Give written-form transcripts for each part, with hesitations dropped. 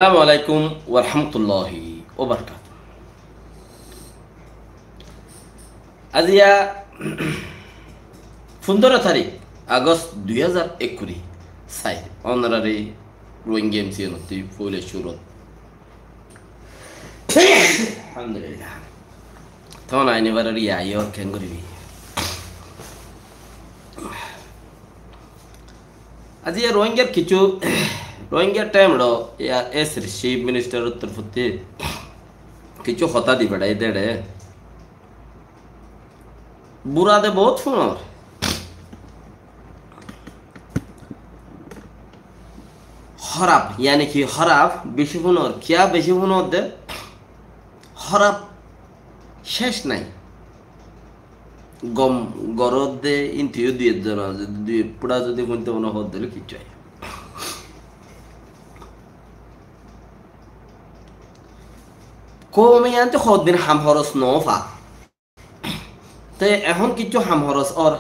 আসসালামু আলাইকুম ওরহমতুল্লাহি ওবরকাত। আজিয়া 15 তারিখ আগস্ট 2021 সাইড অনারারি রোহিঙ্গা এমসিএনতি ফুলে সুরত আলহামদুলিল্লাহ তখন আইনে বাড়ি আইয়র কেন করিবি আজিয়া রোহিঙ্গার কিছু রোহিঙ্গার টাইম এস চিফ মিনিস্টার উত্তর ফুতে কিছু হতা দি বেড়াই দেড়ে বুড়াদে বহুত ফোন হরাপ यानी कि হরাপ বেশি ফোনর কিয়া বেশি ফোনর দে হরাপ শেষ নাই গম গরদ দে ইন্টিও দিয়ে জন যদি পুরা যদি কোনতে মনে হদ দিলে কিচ্ছু হয় কমে আনতে হদ দিন হাম হরস নফা তে এখন কিছু হাম হরস আর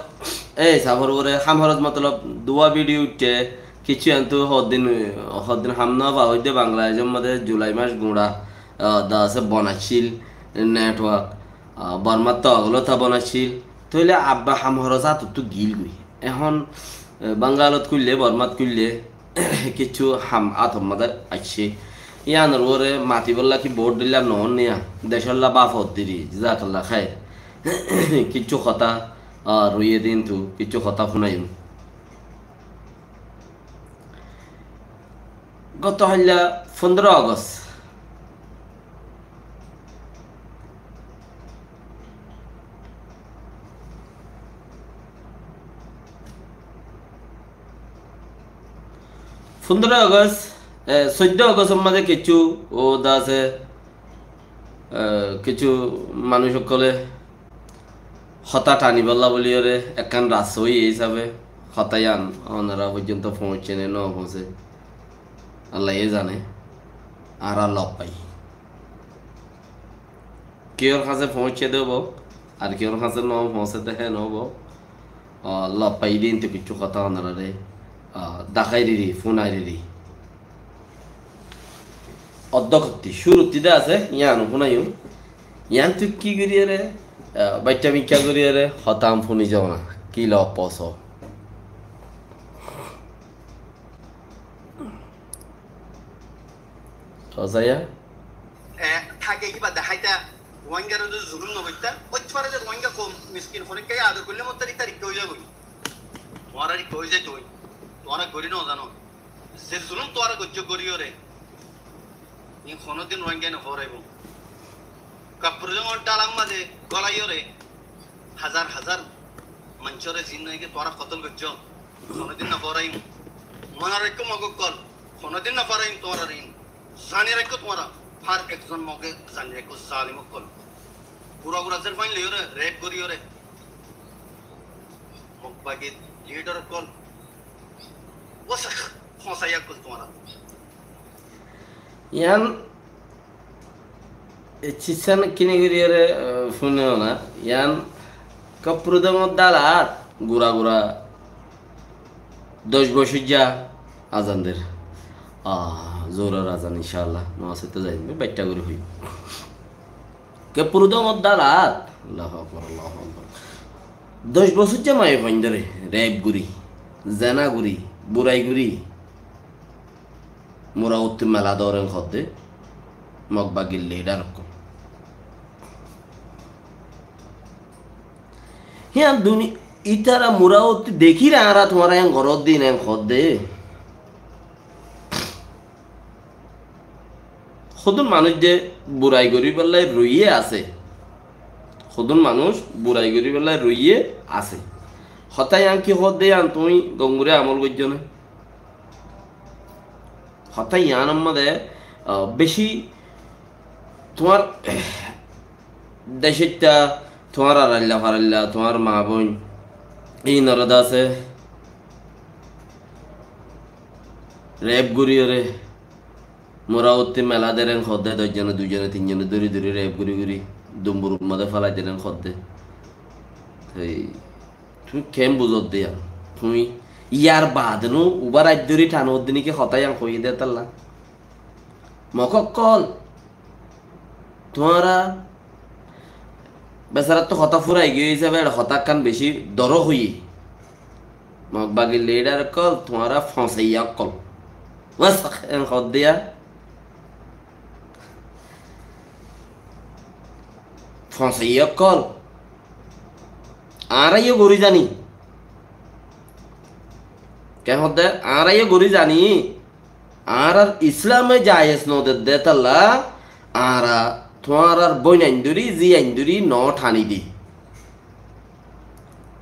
এই সাবর ওরে হাম হরস মতলব দুয়া ভিডিও উঠে কিছু আনতো হদিন হাম নফা হইতে বাংলাদেশের মধ্যে জুলাই মাস গুঁড়া দা আছে বনাছিল নেটওয়ার্ক বর্মার তো অগলো তা বনাছিল তইলে আব্বা হাম হরস আত তো গিল গুই এখন বাঙ্গালত করলে বর্মাত করলে কিছু হাম আতম মাদার আসছে ইয়ানোর ওরে মাতি বললা কি ভোট দিলা নহন নিয়া দেশল্লা বাপ দিরি জাকাল্লা খায় কিছু কথা রইয়ে দিন তো কিছু কথা শুনাইম গত হইলা 15 আগস্ট পনেরো আগস্ট 14 আগস্টের মাঝে কিছু ও দাসে কিছু মানুষ সকলে হতা টানি বললা বলি ওরে একখান রাসই এই হিসাবে হতায়ান ওনারা পর্যন্ত পৌঁছে ন পৌঁছে আল্লাহ জানে আর লব পাই কেউর কাছে পৌঁছে দেব আর কেউর কাছে ন পৌঁছে দেখে নব লব পাই দিন তো কিছু কথা ওনারা রে দেখাই রি ফোনাই রি অধ্যক্ষতি শুরুতিতে আছে ইয়ানো ফোনাইও ইয়ান তুই কি করিয়ে রে বাচ্চা মিক্কা করিয়ে রে হতাম ফোনি যাও না কি ল পস সজাইয়া থাকে কিবা দেখাইতা রোহিঙ্গার যদি জুলুম নকইতা ওইপারে যে রোহিঙ্গা কম মিসকিন ফরিককে আদর করলে মত তারিখ কই যাবো তোমার আর কই যায় তুই তোরা করি না জানো যে জুলুম তোরা গজ্জ করিও রে ই কোনদিন রোহিঙ্গা না হরাইব কাপুরজং ডালাম মাঝে গলাইও রে হাজার হাজার মঞ্চরে জিন্নাইকে তোরা কতল গজ্জ কোনদিন না হরাইম মনার একটু মগ কল কোনদিন না পারাইম তোরা রিন জানি রাখো তোমরা ফার একজন মগে জানি রাখো জালিম কল পুরা পুরা জের ফাইন লইও রে রেপ করিও রে মকবাগে লিডার কল ওসা ফসাইয়া কল তোমরা ইয়ান চিসান কিনে করিয়ে রে শুনেও না ইয়ান কাপুরদমত দালাত গুড়া গুড়া 10 বছর যা আজানদের জোরার আজান ইনশাআল্লাহ নমাজে তো যাইবে বাইটা করে হই কে পুরুদমত দালাত আল্লাহু আকবার আল্লাহু আকবার 10 বছর যা মায়ে ফাইন্দরে রেপ গুরি জানা গুরি বুড়াই গুরি মোরা উত্তি মেলা দরেন খদ্দে মগবা গিল্লে ডারক হ্যাঁ দুনি ইতারা মোরা উত্তি দেখি রা তোমার এখন ঘরত দিন এখন খদ্দে সদুন মানুষ যে বুড়াই করি পেলায় রইয়ে আছে সদুন মানুষ বুড়াই করি পেলায় রইয়ে আছে হতাই আন কি হদ দে আন তুমি গঙ্গুরে আমল করছো না হতাই আন আমাদের বেশি তোমার দেশেরটা তোমার আড়াল্লা ফারাল্লা তোমার মা বোন এই নরদা আছে রেপ গুড়িও রে মোরা উত্তি মেলা দেন খদ্দে 10 জনে 2 জনে 3 জনে দূরি দূরি রেপ গুড়ি গুড়ি দুম্বুর মধ্যে ফেলাই দেন খদ্দে তুমি কেম বুঝত দিয়া তুমি ইয়ার বাদনো উবার আইদরি টানো দিনকে হতাই আং কই দে তাল্লা মককল তোমারা বেচারা তো হতা ফুরাই গিয়ে হিসাবে হতা কান বেশি দর হই মগবাগি লিডার কল তোমারা ফসাইয়া কল ওয়াসাখ এন হদ্দিয়া ফসাইয়া কল আরাইও গরি জানি কেন হদ্দে আরাইও গরি জানি আর ইসলামে জায়েজ নদের দে তাল্লা আরা তোমার আর বই আইন্দুরি জি আইন্দুরি ন ঠানি দি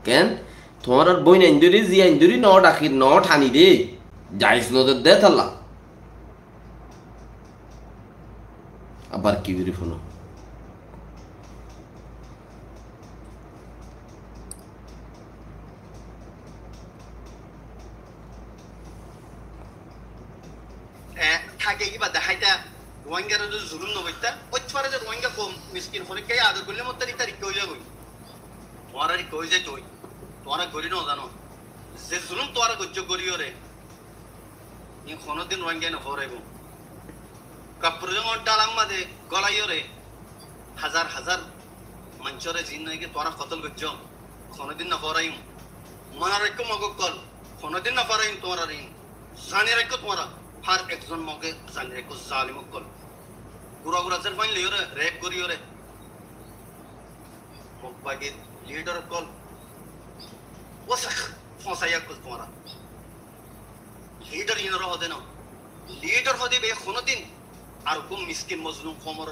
কেন তোমার আর বই আইন্দুরি জি আইন্দুরি ন ডাকি ন ঠানি দি জায়েজ নদের দে তাল্লা আবার কি বেরি ফোনো থাকে কিবা দেখাইতা রোহিঙ্গার জুলুম নবইতা ওইছারে যে রোহিঙ্গা কম মিসকিন হরিকে আদর করলে মত তারিখ কই যাবই তোরা কই যে তুই তোরা করি না জানো যে জুলুম তোরা গজ্জ করিও রে ই কোনদিন রোহিঙ্গা না হরাইব কাপড় ডালাম মাঝে গলাইও রে হাজার হাজার মঞ্চরে জিন্নাইকে তোরা কতল গজ্জ কোনদিন না হরাইম মনার একটু মগকল কোনদিন না পারাইম তোরা রে জানি রাখো তোরা हर একজন মগে জানি কো জালিম কল গুরা গুরা জেল ফাইন লিওরে রেপ করিওরে মগবাগে লিডার কল ওসাখ ফসাইয়া কল তোমরা লিডার ইনর হদে না লিডার হদে বে কোনদিন আর কোন মিসকিন মজলুম কমর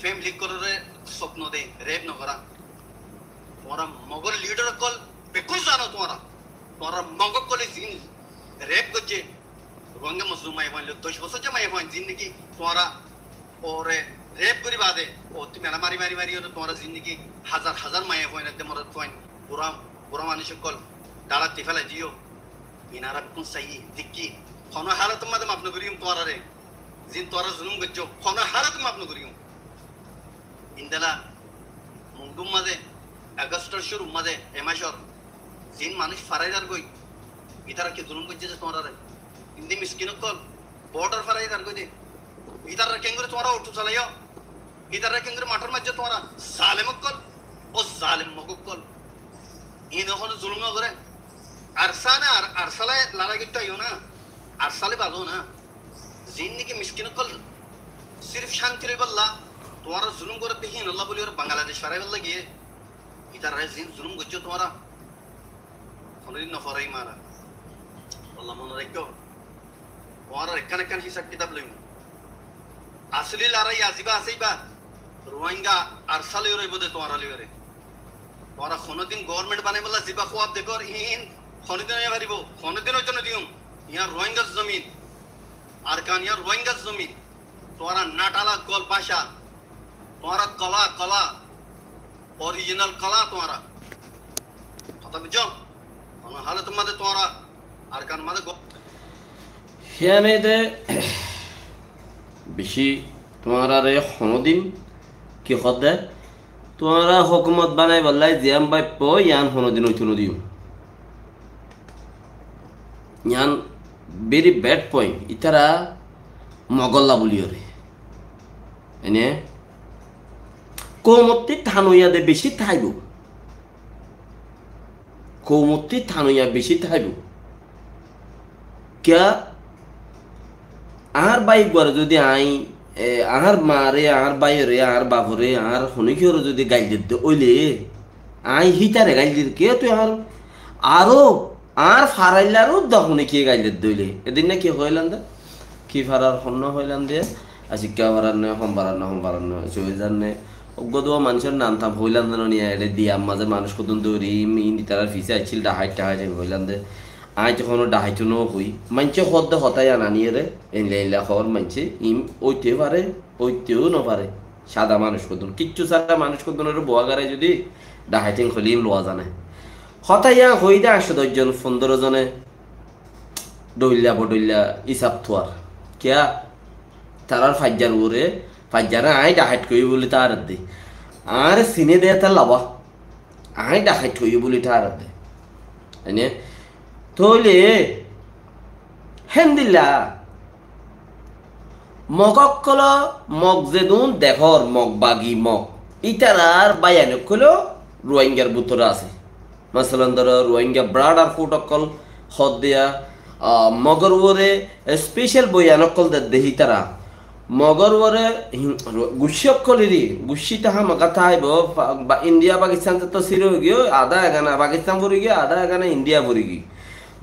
ফ্যামিলি করে স্বপ্ন দে রেপ ন করা তোমরা মগর লিডার কল বেকুল জানো তোমরা তোমরা মগ কলে জিন রেপ করছে রোহিঙ্গা মুসলিম মাই হইল 10 বছর যে মাই হইন জিন্দেগি তোমরা ওরে রেপ করি বাদে ও তুমি মারি মারি মারি তোমরা জিন্দেগি হাজার হাজার মাই হইন একদম মরা কইন পুরা পুরা মানুষ কল ডালা টিফালা জিও ইনারা কোন সাই দিকি কোন হালত মধ্যে মাপন করিম তোমরা রে জিন তোমরা জুলুম গজ্জো কোন হালত মাপন করিম ইনদালা মুঙ্গুম মাঝে আগস্টের শুরু মাঝে এমাসর জিন মানুষ ফারাইদার গই ইতারা কি জুলুম গজ্জে তোমরা রে हिंदी मिस्किन कल बॉर्डर फराई दर को दे इधर रखेंगे तुम्हारा उठो चलायो इधर रखेंगे मटर मज्जे तुम्हारा जालिम कल ओ जालिम मको कल इन होने जुल्म करे अरसाना अरसला लाला गिट्टा यो ना अरसले बाजो ना जिन्नी के मिस्किन कल सिर्फ शांति रे बल्ला तुम्हारा जुल्म करे बेहीन अल्लाह बोली और बांग्लादेश फराई बल्ला गिए इधर रहे जिन जुल्म गज्जो तुम्हारा होने दिन नफराई मारा अल्लाह मन रखो তোমার এখানে কেন হিসাব কিতাব লইম আসলি লড়াই আজিবা আছেইবা রোহিঙ্গা আর সালে রইব দে তোমার লিওরে তোরা কোনদিন গভর্নমেন্ট বানাই বলা জিবা খোয়াব দেখর ইন কোনদিন না পারিব কোনদিনের জন্য দিউম ইয়া রোহিঙ্গা জমিন আর কান ইয়া রোহিঙ্গা জমিন তোরা নাটালা গল ভাষা তোরা কলা কলা অরিজিনাল কলা তোরা কথা বুঝছো কোন হালত মধ্যে তোরা আর কান মধ্যে সেয়ানেতে বেশি তোমার রে হনদিন কি হদে তোমারা হুকুমত বানাই বললাই জিয়াম বাইপ ইয়ান হনদিন ওইতুন দিও ইয়ান ভেরি ব্যাড পয়েন্ট ইতারা মগল্লা বলিও রে এনে কৌমতি থানুইয়া দে বেশি থাইব কৌমতি থানুইয়া বেশি থাইব क्या आहार बाई गरे যদি আই আহার মারে আহার বাইরে আহার বাপরে আহার হনিকির যদি গাইল দিতে ওইলে আই হিতারে গাইল দিতে কে তুই আরো আর ফারাইলারও দহনে কি গাইল দিতে দইলে এদিন না কি হইলাম দা কি ফারার হন্ন হইলাম দে আজকে বারান হম বারান চলে জানে অগদো মানুষের নাম থাম হইলাম না নিয়ে এলে দিয়া মাঝে মানুষ কতন দৌড়ি মিনি তার ফিসে আছিল ডাহাইটা হয় হইলাম দে আই যখন ডাহাইতো ন হই মানছে হদ্দে হতাই আনানিয়ে রে এনলাইলা খবর মানছে ইম ওইতে পারে ওইতেও ন পারে সাদা মানুষ কতন কিচ্ছু সাদা মানুষ কতনের বোয়াগারে যদি ডাহাইটিং খলিম লোয়া জানে হতাইয়া হই দে ১০০ জন ১৫ জনে ডইলা বডইলা ইসাব থোয়ার কিয়া তারার ফাজ্জার ওরে ফাজ্জারে আই ডাহাইট কই বলি তার দে আর সিনে দে তার লাবা আই ডাহাইট কই বলি তার দে এনে তোলে হেন্দিল্লা মগকল মগ যেদুন দেখর মগ বাগি মগ ইতারার বায়ানকল রোহিঙ্গার বুতরা আছে মাসালান ধরো রোহিঙ্গা ব্রাড আর ফুটকল হদ দিয়া মগর ওরে স্পেশাল বয়ানকল দেহি তারা মগর ওরে গুষ্যকলেরই গুষ্যি তাহা মগাথা আইব ইন্ডিয়া পাকিস্তান তো সিরে হয়ে গিয়ে আধা এগানা পাকিস্তান পড়ে গিয়ে আধা এগানা ইন্ডিয়া পড়ে গিয়ে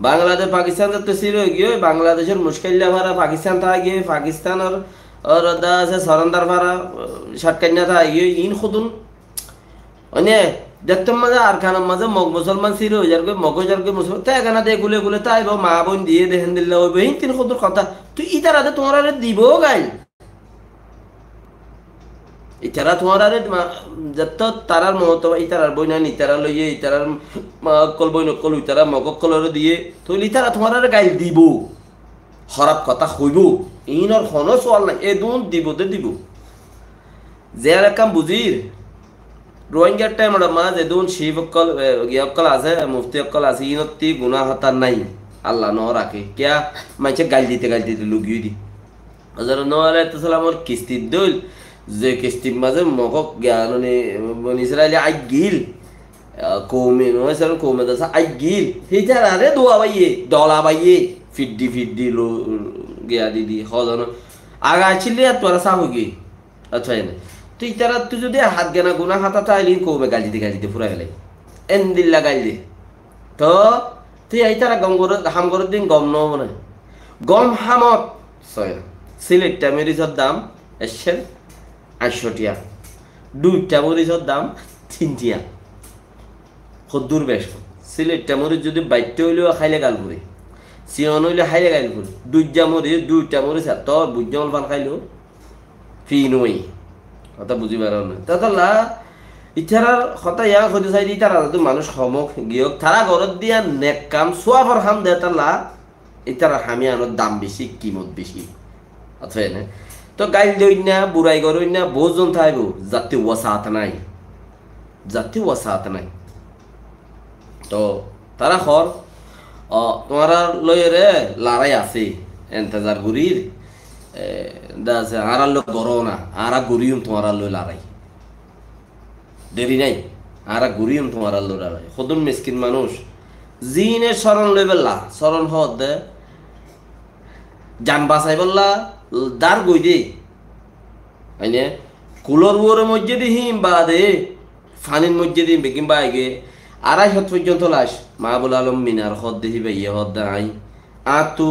বাংলাদেশ পাকিস্তান তো সিরে হয়ে গিয়ে বাংলাদেশের মুশকিল্লা ভাড়া পাকিস্তান থা গিয়ে পাকিস্তানের और दा से सरंदर भारा शटकन्या था ये इन खुदुन अन्य जत्तम मजा आरखाना मजा मग मुसलमान सिरो जार के मगो जार के मुसलमान ता गाना दे गुले गुले ता आइबो मा बोन दिए देहन दिल्ला हो बहिन तीन खुदुर खाता तो इतारा दे तुम्हारा रे दिबो गाइल इतारा तुम्हारा रे जत्त तारार महतो इतारार बोइना इतारा लइए इतारार कल बोइन कल इतारा मग कल रे दिए तो इतारा तुम्हारा रे गाइल दिबो खराब कथा হইব ইনর কোনো সওয়াল নাই এ দুন দিব দে দিব জেরা কাম বুজির রোহিঙ্গার টাইম মা যে দুন শিবকল গিয়াকল আছে মুফতি অকল আছে ইনতি গুনাহ হতা নাই আল্লাহ ন রাখে কিয়া মাইছে গাল দিতে লুগিয়ে দি হযরত নূহ আলাইহিস সালামর কিস্তি দল যে কিস্তি মাঝে মগক জ্ঞাননে বনি ইসরাইলি আই গিল কওমে নূহ সালাম কওমে দাসা আই গিল হিজারা রে দোয়া বাইয়ে ডলা বাইয়ে फिड्डी लो गया दीदी हो जानो आगा चिल्ले तोरा सा होगी अच्छा है ना तो इतारा तू जो दे हाथ गना गुना हाथा था लिन को में गाली दे पूरा गले एन दिल लगाई दे तो आई तारा गम गोर हम गोर दिन गम नो मने गम हामत सय सिलेक्टा मरिचर दाम एसेन 800 টিয়া দুইটা মরিচর দাম 3 টিয়া কদ্দুর বেশ সিলেক্টা মরিচ যদি বাইতে হইলো খাইলে গাল পুরি সিয়ন হইলে হাইলে গাইল ফুল দুইটা মরিচ তো বুঝজল ফান খাইলো ফি নই কথা বুঝি পারো না তাতলা ইতারার কথা ইয়া কইতে চাই ইতারা তো মানুষ সমক গিয়ক তারা ঘরত দিয়া নেক কাম সোয়াফর হাম দে তালা ইতারা হামিয়ানোর দাম বেশি কিমত বেশি অথবা না তো গাইল দই না বুড়াই গরই না বহুজন থাইব জাতি ওয়াসাত নাই তো তারা খর তোমারা লয়ে রে লড়াই আছে ইন্তজার গুরির দাসে আরা লোক গরো না আরা গুরিয়ম তোমারা লই লড়াই দেরি নাই আরা গুরিয়ম তোমারা লই লড়াই খুদুন মিসকিন মানুষ জিনে শরণ লই বেলা শরণ হদ দে জান বাঁচাই বললা দার গই দে আইনে কুলর ওর মধ্যে দিহিম বা দে ফানির মধ্যে দিম কিংবা আগে 250 পর্যন্ত লাশ মাহবুল আলম মিনার হদ দেহি ভাইয়া হদ দাই আতু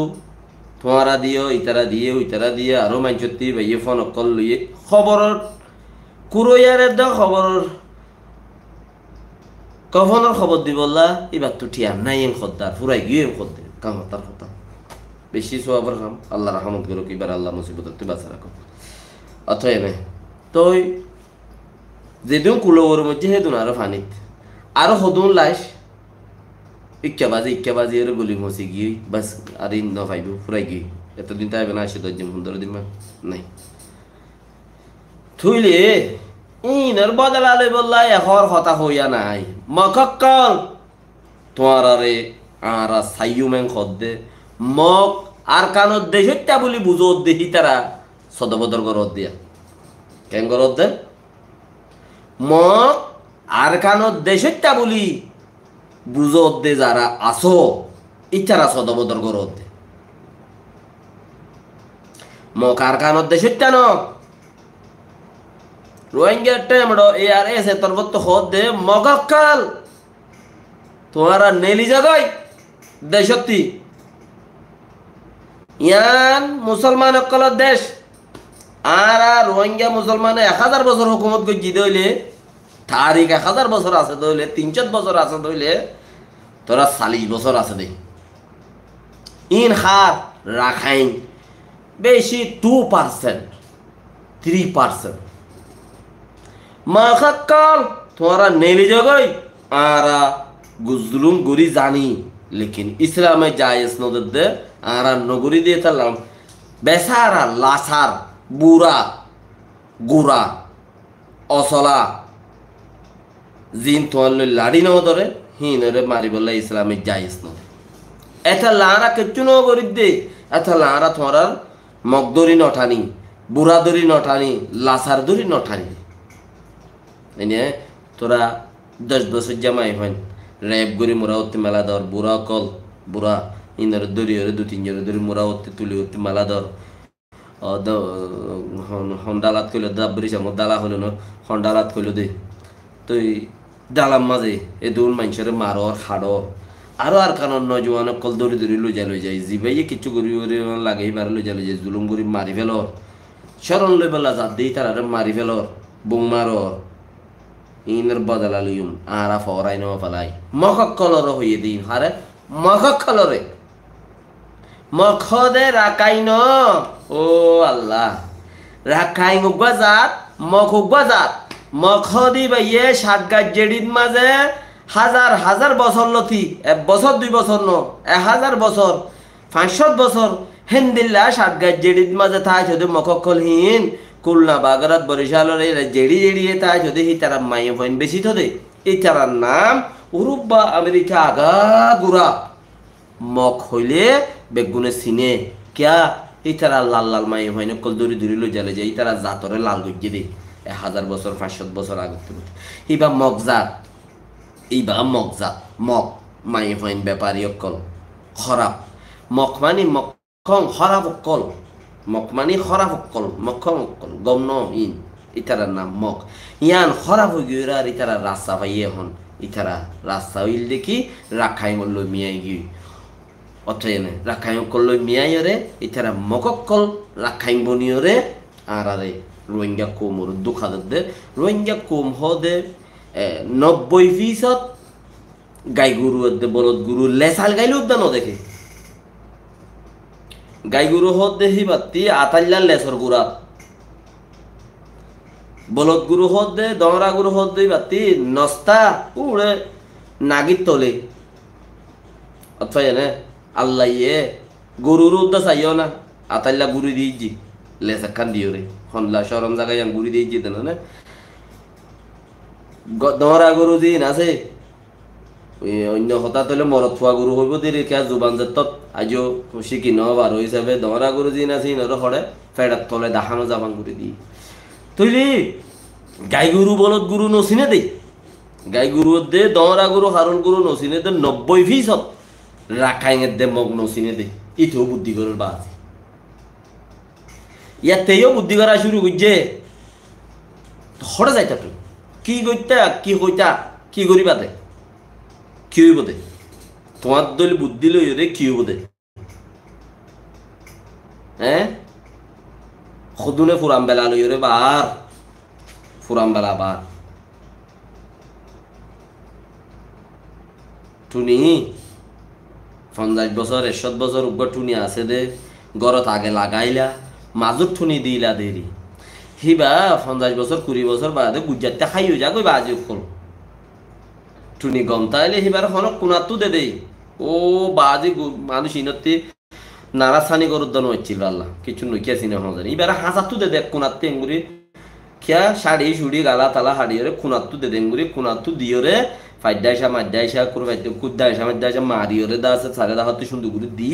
তোমারা দিও ইতারা দিয়ে আরো মাইজতি ভাইয়া ফোন কল লইয়ে খবর কুরইয়ারে দ খবর কফনের খবর দিবল্লা এবার তো ঠিয়া নাই এম খদ্দার ফুরাই গিয়ে এম খদ্দে কাম তার কথা বেশি সোয়াবার কাম আল্লাহ রহমত করো কিবার আল্লাহ মুসিবত তে বাঁচা রাখো অথয় নাই তই যেদিন কুলোর মধ্যে হেদুন আরো ফানিত আরো হদুন লাশ ইক্কাবাজি এর গুলি মসি গিয়ে বাস আর ইন ন পাইব ফুরাই গিয়ে এতদিন তাইবে না 10 দিন নাই থুইলে ইনার বদলালে বললা এহর কথা হইয়া নাই মকক্কল তোমার রে আরা সাইয়ুমেন খদ্দে মক আর কানত দেশটা বলি বুঝো দেহি তারা সদবদর গরদ দিয়া কেন গরদ দে মক আর কানত দেশটা বলি বুঝো দে যারা আসো ইচ্ছারা সদবদর গরদ দে মক আর কানত দেশটা ন রোহিঙ্গা টেমড়ো এআরএস এ তরবত খদ দে মগকাল তোমারা নেলি জাগাই দেশতি ইয়ান মুসলমান অকল দেশ আর রোহিঙ্গা মুসলমান 1000 বছর হুকুমত গজি দইলে তারিখ 1000 বছর আছে দইলে 300 বছর আছে দইলে তোরা 40 বছর আছে দে ইন হার রাখাইন বেশি 2% 3% মাখাকাল তোমারা নেলি জগই আরা গুজলুম গুরি জানি লেকিন ইসলামে জায়েজ নদর দে আরা নগরী দিয়ে তালাম বেসারা লাসার বুড়া গুড়া অসলা জিন তোমার লাড়ি ন ধরে হিনরে মারি বললে ইসলামে জায়েজ নদে এটা লারা কিচ্ছু ন করি দে এটা লারা তোমার মগদরি নঠানি বুড়া দড়ি নটানি লাসার দড়ি নটানি এনে তোরা 10 বছর জামাই হইন রেপ গরি মোরা হতে মেলা দর বুড়া কল বুড়া ইনার দড়ি ওরে 2-3 জনের দড়ি মোরা হতে তুলি হতে মেলা দর হন্ডালাত কইল দাবরি সামো দালা হলো না হন্ডালাত কইল দে তুই দালাম মাঝে এ দৌন মানুষের মারর হাড়র আরো আর কারণ নজওয়ান কল দৌড়ি দৌড়ি লই যায় জিবাইয়ে কিছু করি লাগে বার লই যায় জুলুম করি মারি ফেলর শরণ লই বেলা যা দেই তারা মারি ফেলর বুং মারর ইনের বদলা লইম আরা ফরাই ন ফলাই মখক কলর হইয়ে দিন হারে মখক কলরে মখদে রাকাইন ও আল্লাহ রাখাই গজাত মখ গজাত মখদি বাইয়ে সাতগাছ জেডির মাঝে হাজার হাজার বছর লথি 1 বছর 2 বছর ন 1000 বছর 500 বছর হেন্দিল্লা সাতগাছ জেডির মাঝে থাই যদি মখকলহীন খুলনা বাগরাত বরিশালের জেডি জেডিয়ে তাই যদি হি তারা মাইয়ে পয়েন্ট বেশি থদে এই তারার নাম উরুবা আমেরিকা আগা গুড়া মখ হইলে বেগুনে সিনে কিয়া এই তারা লাল লাল মাইয়ে পয়েন্ট কল দড়ি দড়ি লই জালে যায় তারা জাতরে লাল গজ্জে দে 1000 বছর 500 বছর আগে ইবা মগজাত ইবা মগজাত মগ মাইয়ে পয়েন্ট ব্যাপারী অকল খারাপ মখ মানে মক্ষং খারাপ অকল মক মানে খরাপ অকল মক্ষম অকল গম ন ইন ইতারার নাম মক ইয়ান খরাপ হয়ে গিয়ে আর ইতারা রাস্তা পাইয়ে হন ইতারা রাস্তা হইল দেখি রাখাই মল্ল মিয়াই গিয়ে অথেনে রাখাই অকল মিয়াই রে ইতারা মকক্কল রাখাই বনিয়রে আর আরে রোহিঙ্গা কোমর দুঃখা দে রোহিঙ্গা কোম হদে 90% গাই গরু দে বলদ গরু লেসাল গাইলে উদ্যান দেখে গাই গরু হদ দেহি বাতি আতাল্লা লেসর গুড়া বলদ গুরু হদ দে দমরা গুরু হদ দেই বাতি নস্তা উড়ে নাগির তলে অথবা এনে আল্লাহ ইয়ে গরুর উদ্দা চাইও না আতাল্লা গুড়ি দিয়েছি লেসা খান দিও রে হনলা সরম জায়গায় গুড়ি দিয়েছি দেন না দমরা গরু দিন আছে অন্য হঠাৎ হলে মরত থোৱা গরু হইব দেরি কে জুবান যেতত আজও শিকি ন বারো হিসাবে দমরা গরু দিন আছে ইনর হরে ফেডার তলে দেখানো যাবান করে দি তুইলি গাই গরু বলদ গরু নচিনে দে গাই গরু দে দমরা গরু হারুন গরু নচিনে দে 90% রাখাইঙের দে মগ নচিনে দে ইথেও বুদ্ধি করার বাজ ইয়াতেও বুদ্ধি করা শুরু করছে হরে যাইতা তুই কি কইতা কি হইতা কি করিবা দে কি হইব দে তোমার দল বুদ্ধি লই রে কি হইব দে হ্যাঁ খুদুনে ফুরাম বেলা লই রে বার ফুরাম বেলা বার টুনি 50 বছর 100 বছর উপর টুনি আছে দে গরত আগে লাগাইলা মাজুর টুনি দিলা দেরি হিবা 50 বছর 20 বছর বাদে গুজাতে খাইও যা কই বাজে কল টুনি গম তাইলে হিবার হনক কুনাতু দে দেই ও বাজে মানুষ ইনতে নারাসানি গরুর দন হচ্ছিল আল্লাহ কিছু নইকিয়া সিনে হন জানি এবার হাসাতু দে দেখ কুনাতে এঙ্গুরি কিয়া শাড়ি শুড়ি গালা তালা হাড়িয়রে কুনাতু দে দেঙ্গুরি কুনাতু দিয়রে ফাইদাইসা মাদাইসা কুর ফাইতে কুদাইসা মাদাইসা মারিয়রে দাসে সারে দাহাতে সুন্দর করে দি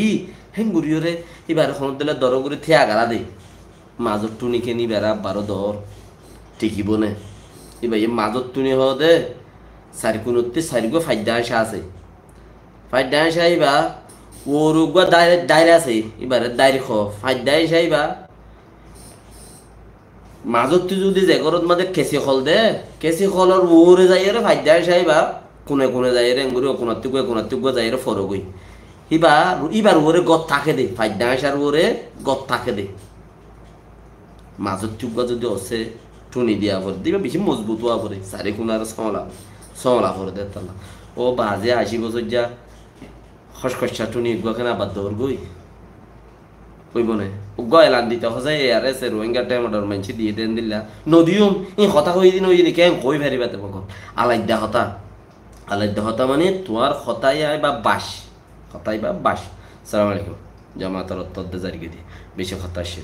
হেঙ্গুরিয়রে এবার হন দিলে দর করে থিয়া গালা দে মাজর টুনিকে নি বেড়া 12 দর ঠিকই বনে এবার মাজর টুনি হ দে সারিকুনতে সারিগো ফাইদাইসা আছে ফাইদাইসা ইবা ওরুগা দাইরে আছে এবারে দাইরে খ ফাইদাইসা ইবা মাজত তুই যদি জেগরত মাঝে কেঁচি খল দে কেঁচি খলর ওরে যাই রে ফাইদাই সাইবা কোনে কোনে যাই রে এঙ্গুরি কোনাত্তুক যাই রে ফরগই ইবার ওরে গত থাকে দে ফাইদাই সার ওরে গত থাকে দে মাজত তুক যদি আছে টুনি দিয়া পরে দিবা বেশি মজবুত হওয়া পরে সারি কোনার সমলা পরে দে তালা ও বাজে 80 বছর যা খসখসা টুনি গখানে আবার দৌড় গই কইব না গয়লান দিতে হসে আর এসে রোহিঙ্গা টাইমডর মানছি দিয়ে দেন দিলা নদীম এই কথা হই দিন ওই কেন কই ভারিবাতে মকন আলাইদা হতা মানে তোমার হতাই বা বাস হতাই বা বাস আসসালামু আলাইকুম জামাতের তদ্দে জারি দিয়ে বেশি হতাশে